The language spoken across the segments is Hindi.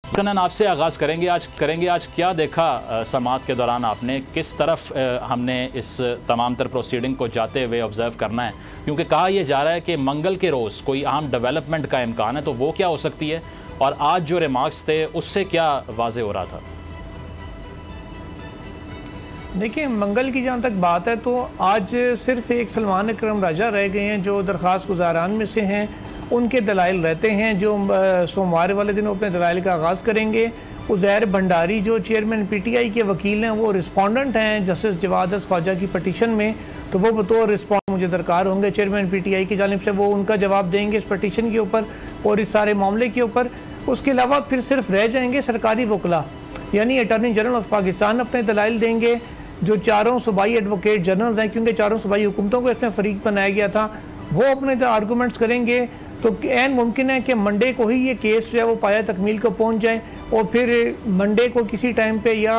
कनन, आपसे आगाज़ करेंगे आज क्या देखा समाअत के दौरान आपने, किस तरफ हमने इस तमाम तर प्रोसीडिंग को जाते हुए ऑब्ज़र्व करना है, क्योंकि कहा यह जा रहा है कि मंगल के रोज़ कोई अहम डेवलपमेंट का इम्कान है, तो वो क्या हो सकती है और आज जो रिमार्क्स थे उससे क्या वाज़े हो रहा था? देखिए, मंगल की जहाँ तक बात है तो आज सिर्फ एक सलमान अकरम राजा रह गए हैं जो दरख्वास्त गुजारान में से हैं। उनके दलाइल रहते हैं जो सोमवार वाले दिन अपने दलाइल का आगाज़ करेंगे। उज़ैर भंडारी जो चेयरमैन PTI के वकील हैं वो रिस्पोंडेंट हैं जस्टिस जवाद ख्वाजा की पटिशन में, तो वो बतौर रिस्पॉन्ड मुझे दरकार होंगे चेयरमैन PTI की जानिब से, वो उनका जवाब देंगे इस पटिशन के ऊपर और इस सारे मामले के ऊपर। उसके अलावा फिर सिर्फ रह जाएंगे सरकारी वकला, यानी अटॉर्नी जनरल ऑफ पाकिस्तान अपने दलाइल देंगे। जो चारों सूबाई एडवोकेट जनरल हैं, क्योंकि चारों सूबाई हुकूमतों को इसमें फरीक बनाया गया था, वो अपने आर्गूमेंट्स करेंगे। तो ऐन मुमकिन है कि मंडे को ही ये केस जो है वो पाया तकमील को पहुंच जाए और फिर मंडे को किसी टाइम पे या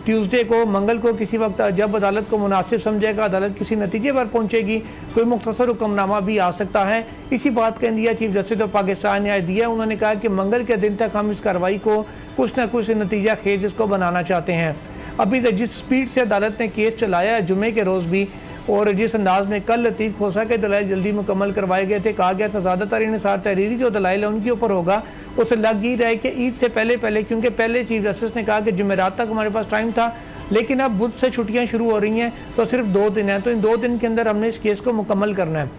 ट्यूसडे को, मंगल को किसी वक्त जब अदालत को मुनासिब समझेगा, अदालत किसी नतीजे पर पहुंचेगी, कोई मुख्तसर हुक्मनामा भी आ सकता है। इसी बात का India chief justice of Pakistan ने आज दिया। उन्होंने कहा कि मंगल के दिन तक हम इस कार्रवाई को कुछ ना कुछ नतीजा खेज इसको बनाना चाहते हैं। अभी तक जिस स्पीड से अदालत ने केस चलाया है जुमे के रोज़ भी, और जिस अंदाज में कल लतीफ़ खोसा के दलाइल जल्दी मुकम्मल करवाए गए थे, कहा गया था ज़्यादातर इन्हिसार तहरीरी जो दलाइल है उनके ऊपर होगा, उसे लग ही रहा है कि ईद से पहले, क्योंकि पहले चीफ जस्टिस ने कहा कि जुमेरात तक हमारे पास टाइम था, लेकिन अब बुध से छुट्टियाँ शुरू हो रही हैं तो सिर्फ 2 दिन हैं, तो इन 2 दिन के अंदर हमने इस केस को मुकम्मल करना है।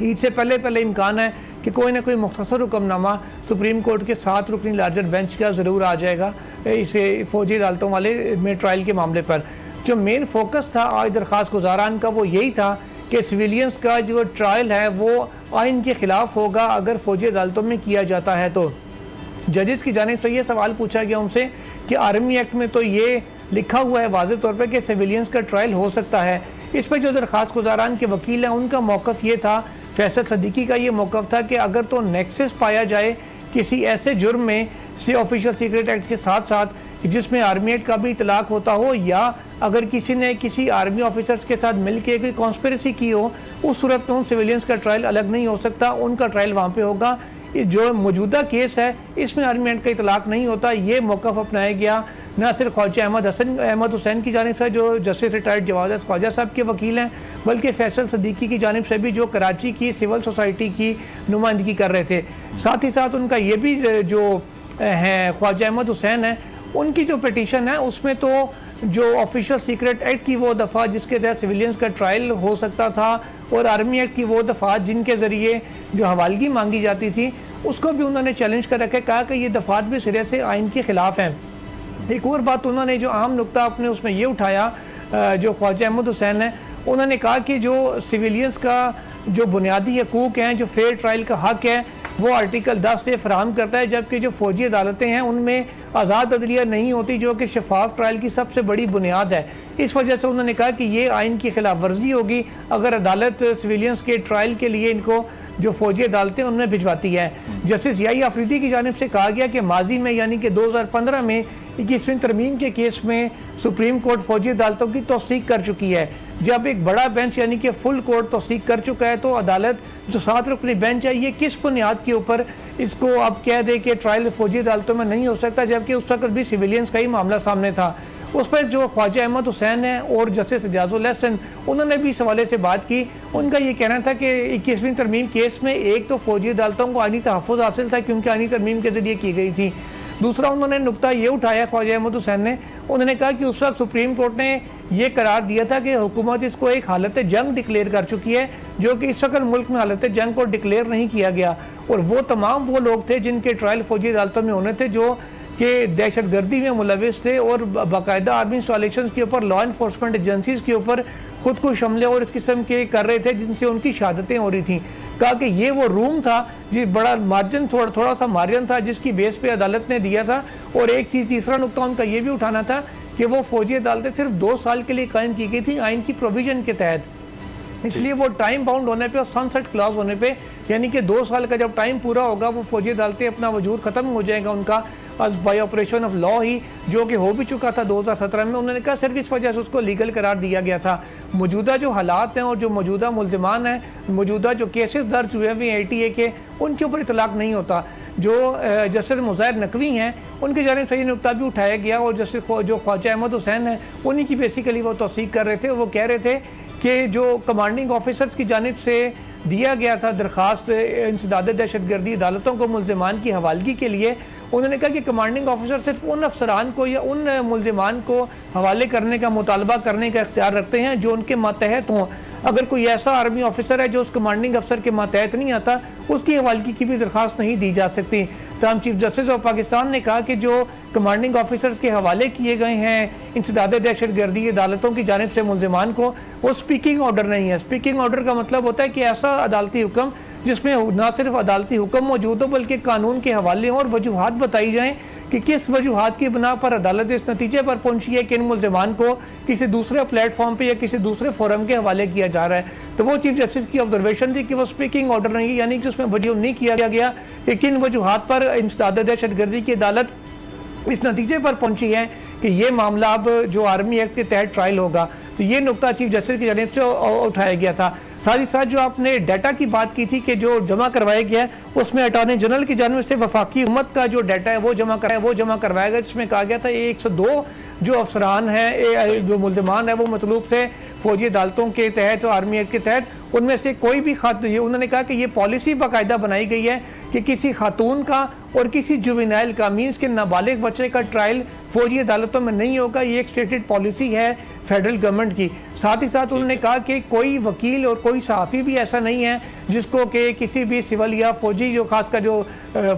ईद से पहले इम्कान है कि कोई ना कोई मुख्तसर हुक्मनामा सुप्रीम कोर्ट के 7 रुकनी लार्जर बेंच का ज़रूर आ जाएगा इसे फ़ौजी अदालतों वाले में ट्रायल के मामले पर। जो मेन फोकस था आज दरख्वास्त गुजारान का वो यही था कि सिविलियंस का जो ट्रायल है वो आइन के ख़िलाफ़ होगा अगर फ़ौजी अदालतों में किया जाता है। तो जजेस की जानिब से ये सवाल पूछा गया उनसे कि आर्मी एक्ट में तो ये लिखा हुआ है वाज़ेह तौर पर कि सिविलियंस का ट्रायल हो सकता है। इस पर जो दरख्वास्त गुजारान के वकील हैं उनका मौक़िफ़ ये था, फैसल सदीकी का ये मौक़िफ़ था कि अगर तो नेक्सस पाया जाए किसी ऐसे जुर्म में से ऑफिशियल सीक्रेट एक्ट के साथ साथ जिसमें आर्मी एक्ट का भी इतलाक़ होता हो, या अगर किसी ने किसी आर्मी ऑफिसर्स के साथ मिल के कोई कॉन्स्पिरेसी की हो, उस सूरत में उन सिविलियंस का ट्रायल अलग नहीं हो सकता, उनका ट्रायल वहाँ पे होगा। जो मौजूदा केस है इसमें आर्मी एक्ट का इतलाक़ नहीं होता। ये मौक़िफ़ अपनाया गया न सिर्फ ख्वाजा अहमद हुसैन की जानिब से जो जस्टिस रिटायर्ड जवाद ख्वाजा साहब के वकील हैं, बल्कि फैसल सदीकी की जानिब से भी जो कराची की सिविल सोसाइटी की नुमाइंदगी कर रहे थे। साथ ही साथ उनका ये भी जो है ख्वाजा अहमद हुसैन है, उनकी जो पिटीशन है उसमें तो जो ऑफिशियल सीक्रेट एक्ट की वो दफ़ा जिसके तहत सिविलियंस का ट्रायल हो सकता था और आर्मी एक्ट की वो दफ़ात जिनके ज़रिए जो हवालगी मांगी जाती थी, उसको भी उन्होंने चैलेंज कर रखा, कहा कि ये दफ़ात भी सिरे से आइन के ख़िलाफ़ हैं। एक और बात उन्होंने जो अहम नुक्ता अपने उसमें ये उठाया, जो ख्वाजा अहमद हुसैन है, उन्होंने कहा कि जो सिविलियंस का जो बुनियादी हकूक़ हैं, जो फेयर ट्रायल का हक़ है, वो आर्टिकल 10 से फराहम करता है, जबकि जो फ़ौजी अदालतें हैं उनमें आज़ाद अदलिया नहीं होती, जो कि शफाफ ट्रायल की सबसे बड़ी बुनियाद है। इस वजह से उन्होंने कहा कि ये आइन की खिलाफ वर्जी होगी अगर अदालत सिविलियंस के ट्रायल के लिए इनको जो फ़ौजी अदालतें उनमें भिजवाती है। जस्टिस याही आफरीदी की जानिब से कहा गया कि माजी में यानी कि 2015 में 21वीं तरमीम के केस में सुप्रीम कोर्ट फ़ौजी अदालतों की तौसीक कर चुकी है। जब एक बड़ा बेंच यानी कि फुल कोर्ट तौसीक कर चुका है तो अदालत जो 7 रुकनी बेंच है ये किस बुनियाद के ऊपर इसको अब कह दे कि ट्रायल फ़ौजी अदालतों में नहीं हो सकता, जबकि उस वक्त भी सिविलियंस का ही मामला सामने था। उस पर जो ख्वाजा अहमद हुसैन है और जस्टिस एजाजुल हसन उन्होंने भी इस हवाले से बात की। उनका ये कहना था कि 21वीं तरमीम केस में एक तो फ़ौजी अदालतों को आइनी तहफ़्फ़ुज़ हासिल था क्योंकि आइनी तरमीम के ज़रिए की गई थी। दूसरा उन्होंने नुक्ता ये उठाया ख्वाजा अहमद हुसैन ने, उन्होंने कहा कि उस वक्त सुप्रीम कोर्ट ने यह करार दिया था कि हुकूमत इसको एक हालत जंग डिक्लेयर कर चुकी है, जो कि इस वक्त मुल्क में हालत जंग को डिक्लेयर नहीं किया गया, और वो तमाम वो लोग थे जिनके ट्रायल फ़ौजी अदालतों में होने थे जो कि दहशत गर्दी में मुलविस थे और बाकायदा आर्मी इंस्टॉलेशन के ऊपर लॉ इन्फोर्समेंट एजेंसीज के ऊपर खुद को हमले और इस किस्म के कर रहे थे जिनसे उनकी शहादतें हो रही थी। कहा कि ये वो रूम था जी, बड़ा मार्जिन थोड़ा सा मार्जिन था जिसकी बेस पे अदालत ने दिया था। और एक चीज़ तीसरा नुकता उनका ये भी उठाना था कि वो फ़ौजी अदालतें सिर्फ 2 साल के लिए कायम की गई थी आइन की प्रोविज़न के तहत, इसलिए वो टाइम बाउंड होने पे और सनसेट क्लॉज होने पे, यानी कि 2 साल का जब टाइम पूरा होगा वो फ़ौजी अदालतें अपना वजूद ख़त्म हो जाएगा उनका बाई ऑपरेशन ऑफ लॉ ही, जो कि हो भी चुका था 2017 में। उन्होंने कहा सिर्फ इस वजह से उसको लीगल करार दिया गया था। मौजूदा जो हालात हैं और जो मौजूदा मुल्ज़िमान हैं, मौजूदा जो केसेस दर्ज हुए हैं ATA के, उनके ऊपर इतलाक़ नहीं होता। जो जस्टिस मुज़ाहिर नकवी हैं उनकी जानिब से ये नुकता भी उठाया गया और जस्टिस जो ख्वाजा अहमद हुसैन है उन्हीं की बेसिकली वो तौसीक कर रहे थे। वो कह रहे थे कि जो कमांडिंग ऑफिसर्स की जानिब से दिया गया था दरख्वास्त इंसदाद दहशतगर्दी अदालतों को मुल्ज़िमान की हवालगी के लिए, उन्होंने कहा कि कमांडिंग ऑफिसर सिर्फ उन अफसरान को या उन मुल्ज़िमान को हवाले करने का मुतालबा करने का इख्तियार रखते हैं जो उनके मातहत हों। अगर कोई ऐसा आर्मी ऑफिसर है जो उस कमांडिंग अफसर के मातहत नहीं आता, उसकी हवालगी की भी दरख्वास्त नहीं दी जा सकती। तमाम चीफ जस्टिस ऑफ पाकिस्तान ने कहा कि जो कमांडिंग ऑफिसर्स के हवाले किए गए हैं इंसदाद दहशतगर्दी अदालतों की जानिब से मुल्ज़िमान को, वो स्पीकिंग ऑर्डर नहीं है। स्पीकिंग ऑर्डर का मतलब होता है कि ऐसा अदालती हुक्म जिसमें ना सिर्फ अदालती हुक्म मौजूद हो बल्कि कानून के हवाले और वजूहात बताई जाएं कि किस वजूहात की बिना पर अदालत इस नतीजे पर पहुंची है कि इन मुल्ज़िमान को किसी दूसरे प्लेटफॉर्म पे या किसी दूसरे फोरम के हवाले किया जा रहा है। तो वो चीफ जस्टिस की ऑब्जर्वेशन थी कि वो स्पीकिंग ऑर्डर नहीं है, यानी कि उसमें वजूह नहीं किया गया कि किन वजूहात पर इंसदाद दहशतगर्दी की अदालत इस नतीजे पर पहुंची है कि ये मामला अब जो आर्मी एक्ट के तहत ट्रायल होगा। तो ये नुकता चीफ जस्टिस की जानिब से उठाया गया था। साथ ही साथ जो आपने डाटा की बात की थी कि जो जमा करवाया गया है उसमें अटॉर्नी जनरल की जानिब से वफाकी हुकूमत का जो डाटा है वो जमा करवाया गया, जिसमें कहा गया था 102 जो अफसरान हैं जो मुल्ज़िमान है वो मतलूब थे फौजी अदालतों के तहत और आर्मी एक्ट के तहत, उनमें से कोई भी उन्होंने कहा कि ये पॉलिसी बाकायदा बनाई गई है कि किसी खातून का और किसी जुवेनाइल का मीन्स के नाबालिग बच्चे का ट्रायल फौजी अदालतों में नहीं होगा। ये एक स्टेटेड पॉलिसी है फेडरल गवर्नमेंट की। साथ ही साथ उन्होंने कहा कि कोई वकील और कोई सहाफ़ी भी ऐसा नहीं है जिसको कि किसी भी सिविल या फौजी जो खासकर जो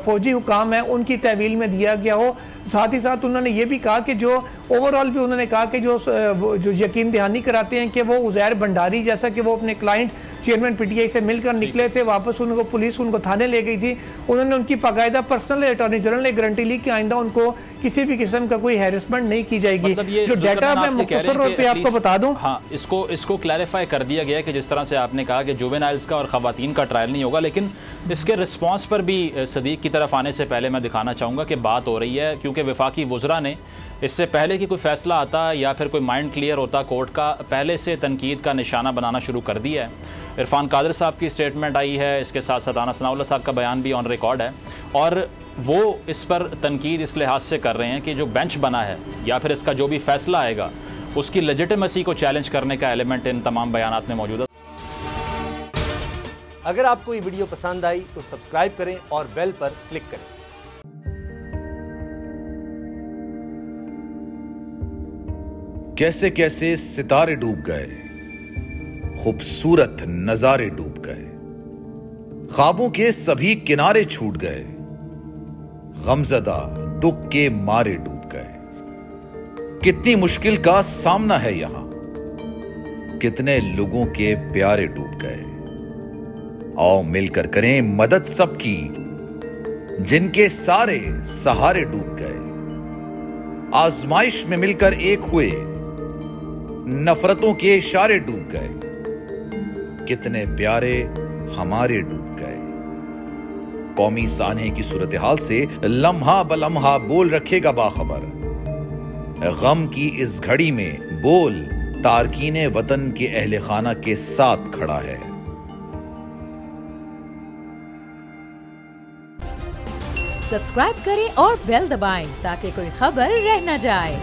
फौजी हुकाम है उनकी तहवील में दिया गया हो। साथ ही साथ उन्होंने ये भी कहा कि जो ओवरऑल भी उन्होंने कहा कि जो यकीन दहानी कराते हैं कि वो उज़ैर भंडारी जैसा कि वो अपने क्लाइंट चेयरमैन पीटीआई से मिलकर निकले थे, वापस उनको पुलिस उनको थाने ले गई थी, उन्होंने उनकी बाकायदा पर्सनल अटॉर्नी जनरल ने गारंटी ली कि आइंदा उनको किसी भी किस्म का कोई हैरेसमेंट नहीं की जाएगी। मतलब ये जो डाटा मैं मुख्तसर तौर पे आपको बता दूं, हाँ, इसको क्लैरिफाई कर दिया गया कि जिस तरह से आपने कहा कि जुवेनाइल्स का और खवातीन का ट्रायल नहीं होगा, लेकिन इसके रिस्पॉन्स पर भी सदीक की तरफ आने से पहले मैं दिखाना चाहूँगा कि बात हो रही है क्योंकि वफाकी वज़रा ने इससे पहले कि कोई फ़ैसला आता या फिर कोई माइंड क्लियर होता कोर्ट का, पहले से तनकीद का निशाना बनाना शुरू कर दिया है। इरफान कादर साहब की स्टेटमेंट आई है, इसके साथ साथ आना सनाउल्लाह साहब का बयान भी ऑन रिकॉर्ड है और वो इस पर तनकीद इस लिहाज से कर रहे हैं कि जो बेंच बना है या फिर इसका जो भी फैसला आएगा उसकी लेजिटिमेसी को चैलेंज करने का एलिमेंट इन तमाम बयानात में मौजूद है। अगर आपको ये वीडियो पसंद आई तो सब्सक्राइब करें और बेल पर क्लिक करें। कैसे कैसे सितारे डूब गए, खूबसूरत नजारे डूब गए, ख्वाबों के सभी किनारे छूट गए, गमज़दा दुख के मारे डूब गए। कितनी मुश्किल का सामना है यहां, कितने लोगों के प्यारे डूब गए। आओ मिलकर करें मदद सबकी जिनके सारे सहारे डूब गए। आजमाइश में मिलकर एक हुए, नफरतों के इशारे डूब गए, कितने प्यारे हमारे डूब गए। कौमी सानहे की सूरत हाल से लम्हा बलम्हा बोल रखेगा बाखबर। गम की इस घड़ी में बोल तारकीने वतन के अहले खाना के साथ खड़ा है। सब्सक्राइब करें और बेल दबाएं ताकि कोई खबर रह न जाए।